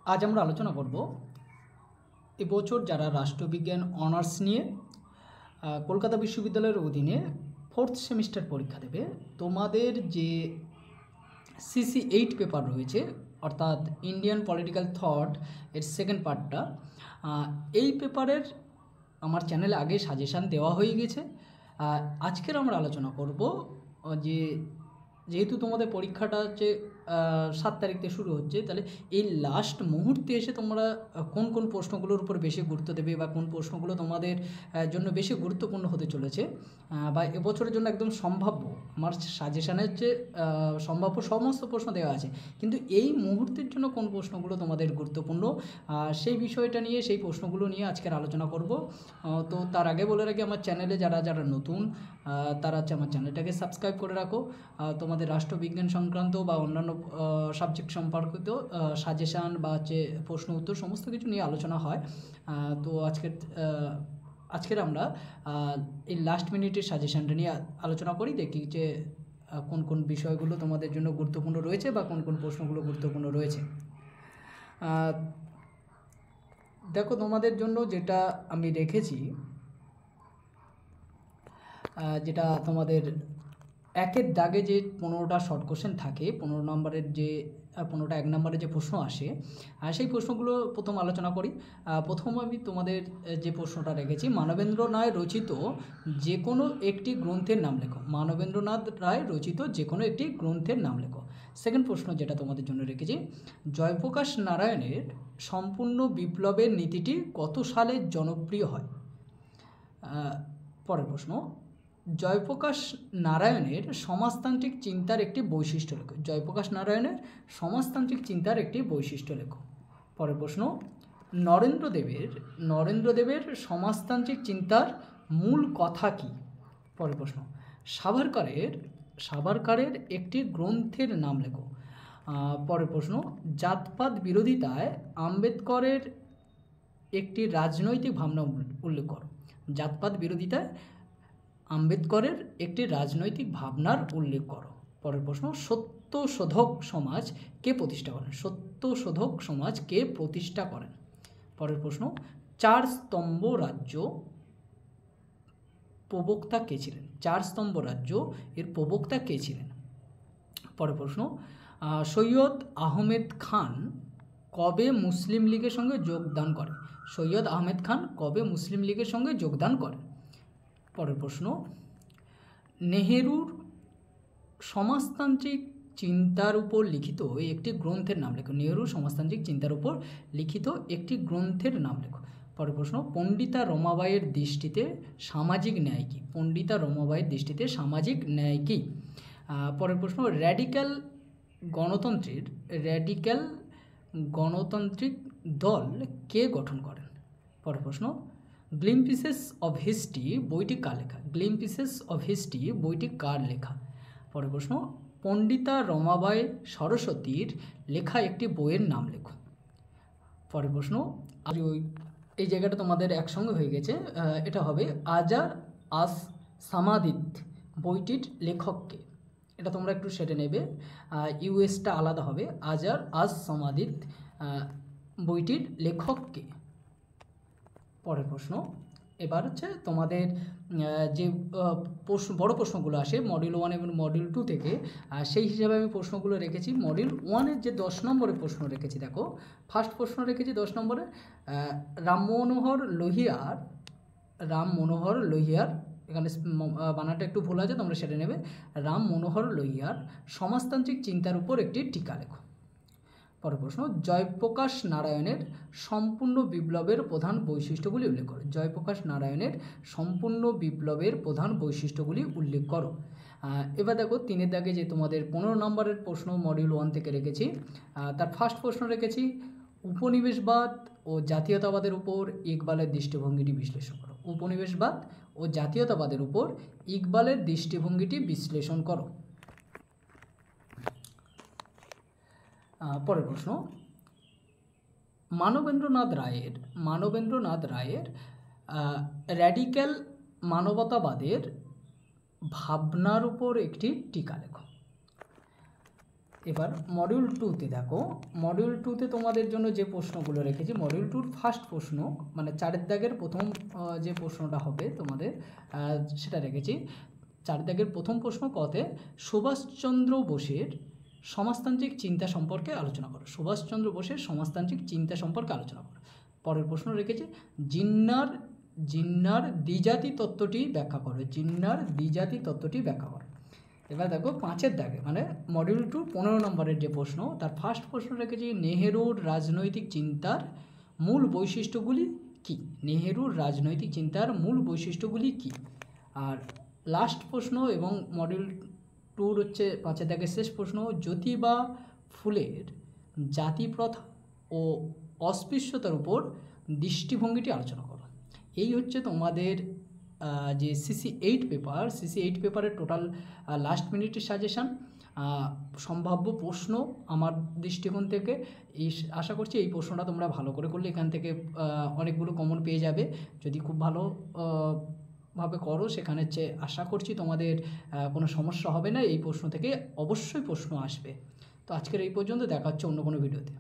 আজ আমরা আলোচনা করব এবছর যারা রাষ্ট্রবিজ্ঞান অনার্স নিয়ে কলকাতা বিশ্ববিদ্যালয়ের অধীনে 4th সেমিস্টার পরীক্ষা দেবে, তোমাদের যে CC8 পেপার রয়েছে, অর্থাৎ ইন্ডিয়ান পলিটিক্যাল থট এর সেকেন্ড পার্টটা, এই পেপারের আমার চ্যানেলে আগে সাজেশান দেওয়া হয়ে গেছে। আজকের আমরা আলোচনা করব যে যেহেতু তোমাদের পরীক্ষাটা হচ্ছে 7 তারিখ থেকে শুরু হচ্ছে, তাহলে এই লাস্ট মুহূর্তে এসে তোমরা কোন কোন প্রশ্নগুলোর উপর বেশি গুরুত্ব দেবে বা কোন প্রশ্নগুলো তোমাদের জন্য বেশি গুরুত্বপূর্ণ হতে চলেছে বা এবছরের জন্য একদম সম্ভাব্য। আমার সাজেশানে হচ্ছে সম্ভাব্য সমস্ত প্রশ্ন দেওয়া আছে, কিন্তু এই মুহূর্তের জন্য কোন প্রশ্নগুলো তোমাদের গুরুত্বপূর্ণ সেই বিষয়টা নিয়ে, সেই প্রশ্নগুলো নিয়ে আজকের আলোচনা করব। তো তার আগে বলে রাখি, আমার চ্যানেলে যারা যারা নতুন তারা হচ্ছে আমার চ্যানেলটাকে সাবস্ক্রাইব করে রাখো। তোমাদের রাষ্ট্রবিজ্ঞান সংক্রান্ত বা অন্যান্য সাবজেক্ট সম্পর্কিত সাজেশান বা হচ্ছে প্রশ্ন উত্তর সমস্ত কিছু নিয়ে আলোচনা হয়। তো আজকের আমরা এই লাস্ট মিনিটের সাজেশানটা নিয়ে আলোচনা করি, দেখি যে কোন কোন বিষয়গুলো তোমাদের জন্য গুরুত্বপূর্ণ রয়েছে বা কোন কোন প্রশ্নগুলো গুরুত্বপূর্ণ রয়েছে। দেখো, তোমাদের জন্য যেটা আমি রেখেছি, যেটা তোমাদের একের দাগে যে 15টা শর্ট কোশ্চেন থাকে, 15 নম্বরের যে 15টা 1 নম্বরের যে প্রশ্ন আসে, সেই প্রশ্নগুলো প্রথম আলোচনা করি। প্রথম আমি তোমাদের যে প্রশ্নটা রেখেছি, মানবেন্দ্র রায় রচিত যে কোনো একটি গ্রন্থের নাম লেখো। মানবেন্দ্রনাথ রায় রচিত যে কোনো একটি গ্রন্থের নাম লেখো। সেকেন্ড প্রশ্ন যেটা তোমাদের জন্য রেখেছি, জয়প্রকাশ নারায়ণের সম্পূর্ণ বিপ্লবের নীতিটি কত সালে জনপ্রিয় হয়? পরের প্রশ্ন, জয়প্রকাশ নারায়ণের সমাজতান্ত্রিক চিন্তার একটি বৈশিষ্ট্য লেখো। জয়প্রকাশ নারায়ণের সমাজতান্ত্রিক চিন্তার একটি বৈশিষ্ট্য লেখো। পরের প্রশ্ন, নরেন্দ্রদেবের সমাজতান্ত্রিক চিন্তার মূল কথা কী? পরের প্রশ্ন, সাভারকারের একটি গ্রন্থের নাম লেখো। পরের প্রশ্ন, জাতপাত বিরোধিতায় আম্বেদকরের একটি রাজনৈতিক ভাবনা উল্লেখ করো। জাতপাত বিরোধিতায় আম্বেদকরের একটি রাজনৈতিক ভাবনার উল্লেখ করো। পরের প্রশ্ন, সত্যশোধক সমাজ কে প্রতিষ্ঠা করেন? সত্যশোধক সমাজ কে প্রতিষ্ঠা করেন? পরের প্রশ্ন, 4 স্তম্ভ রাজ্য প্রবক্তা কে ছিলেন? 4 স্তম্ভ রাজ্য এর প্রবক্তা কে ছিলেন? পরের প্রশ্ন, সৈয়দ আহমেদ খান কবে মুসলিম লীগের সঙ্গে যোগদান করেন? সৈয়দ আহমেদ খান কবে মুসলিম লীগের সঙ্গে যোগদান করেন? পরের প্রশ্ন, নেহেরুর সমাজতান্ত্রিক চিন্তার উপর লিখিত একটি গ্রন্থের নাম লেখো। নেহেরুর সমাজতান্ত্রিক চিন্তার উপর লিখিত একটি গ্রন্থের নাম লেখো। পরের প্রশ্ন, পণ্ডিতা রমাবাইয়ের দৃষ্টিতে সামাজিক ন্যায় কী? পণ্ডিতা রমাবাইয়ের দৃষ্টিতে সামাজিক ন্যায় কী? পরের প্রশ্ন, র্যাডিক্যাল গণতান্ত্রিক দল কে গঠন করেন? পরের প্রশ্ন, গ্লিম্পিসেস অফ হিস্ট্রি বইটি কার লেখা? গ্লিম্পিসেস অফ হিস্ট্রি বইটি কার লেখা? পরের প্রশ্ন, পণ্ডিতা রমাবাই সরস্বতীর লেখা একটি বইয়ের নাম লেখো। পরের প্রশ্ন, এই জায়গাটা তোমাদের একসঙ্গে হয়ে গেছে, এটা হবে আজার আস সামাদিত বইটির লেখককে। এটা তোমরা একটু সেরে নেবে, ইউএসটা আলাদা হবে। আজার আস সামাদিত বইটির লেখককে। পরের প্রশ্ন, এবার হচ্ছে তোমাদের যে বড় প্রশ্নগুলো আসে মডিউল 1 এবং মডিউল 2 থেকে, সেই হিসাবে আমি প্রশ্নগুলো রেখেছি। মডিউল 1-এর যে 10 নম্বরের প্রশ্ন রেখেছি, দেখো ফার্স্ট প্রশ্ন রেখেছি 10 নম্বরে, রাম মনোহর লোহিয়ার, এখানে বানানটা একটু ভুল আছে, তোমরা সেটা নেবে। রাম মনোহর লোহিয়ার সমাজতান্ত্রিক চিন্তার উপর একটি টিকা লেখো। পরের প্রশ্ন, জয়প্রকাশ নারায়ণের সম্পূর্ণ বিপ্লবের প্রধান বৈশিষ্ট্যগুলি উল্লেখ করো। জয়প্রকাশ নারায়ণের সম্পূর্ণ বিপ্লবের প্রধান বৈশিষ্ট্যগুলি উল্লেখ করো। এবার দেখো 3-এর দাগে যে তোমাদের 15 নম্বরের প্রশ্ন মডিউল 1 থেকে রেখেছি, তার ফার্স্ট প্রশ্ন রেখেছি, উপনিবেশবাদ ও জাতীয়তাবাদের উপর ইকবালের দৃষ্টিভঙ্গিটি বিশ্লেষণ করো। উপনিবেশবাদ ও জাতীয়তাবাদের উপর ইকবালের দৃষ্টিভঙ্গিটি বিশ্লেষণ করো। পরের প্রশ্ন, মানবেন্দ্রনাথ রায়ের র্যাডিক্যাল মানবতাবাদের ভাবনার উপর একটি টিকা লেখো। এবার মডিউল 2তে দেখো, মডিউল 2তে তোমাদের জন্য যে প্রশ্নগুলো রেখেছি, মডিউল 2-র ফার্স্ট প্রশ্ন মানে 4 দাগের প্রথম যে প্রশ্নটা হবে তোমাদের সেটা রেখেছি। 4 দাগের প্রথম প্রশ্ন কতে সুভাষচন্দ্র বোসের সমাজতান্ত্রিক চিন্তা সম্পর্কে আলোচনা করো। সুভাষচন্দ্র বোসের সমাজতান্ত্রিক চিন্তা সম্পর্কে আলোচনা করো। পরের প্রশ্ন রেখেছি জিন্নার দ্বিজাতি তত্ত্বটি ব্যাখ্যা করো। জিন্নার দ্বিজাতি তত্ত্বটি ব্যাখ্যা করো। এবার দেখো 5 দাগে মানে মডিউল 2 15 নম্বরের যে প্রশ্ন, তার ফার্স্ট প্রশ্ন রেখেছি নেহেরুর রাজনৈতিক চিন্তার মূল বৈশিষ্ট্যগুলি কী। নেহেরুর রাজনৈতিক চিন্তার মূল বৈশিষ্ট্যগুলি কী। আর লাস্ট প্রশ্ন এবং মডিউল 2-র হচ্ছে 5 দাগের শেষ প্রশ্ন, জ্যোতিবা ফুলের জাতিপ্রথা ও অস্পৃশ্যতার উপর দৃষ্টিভঙ্গিটি আলোচনা করো। এই হচ্ছে তোমাদের যে CC8 পেপার, CC8 পেপারের টোটাল লাস্ট মিনিটের সাজেশান, সম্ভাব্য প্রশ্ন আমার দৃষ্টিকোণ থেকে। আশা করছি এই প্রশ্নটা তোমরা ভালো করে করলে এখান থেকে অনেকগুলো কমন পেয়ে যাবে। যদি খুব ভালো ভাবে করো সেখানে আশা করছি তোমাদের কোনো সমস্যা হবে না। এই প্রশ্ন থেকে অবশ্যই প্রশ্ন আসবে। তো আজকের এই পর্যন্ত, দেখা হচ্ছে অন্য কোনো ভিডিওতে।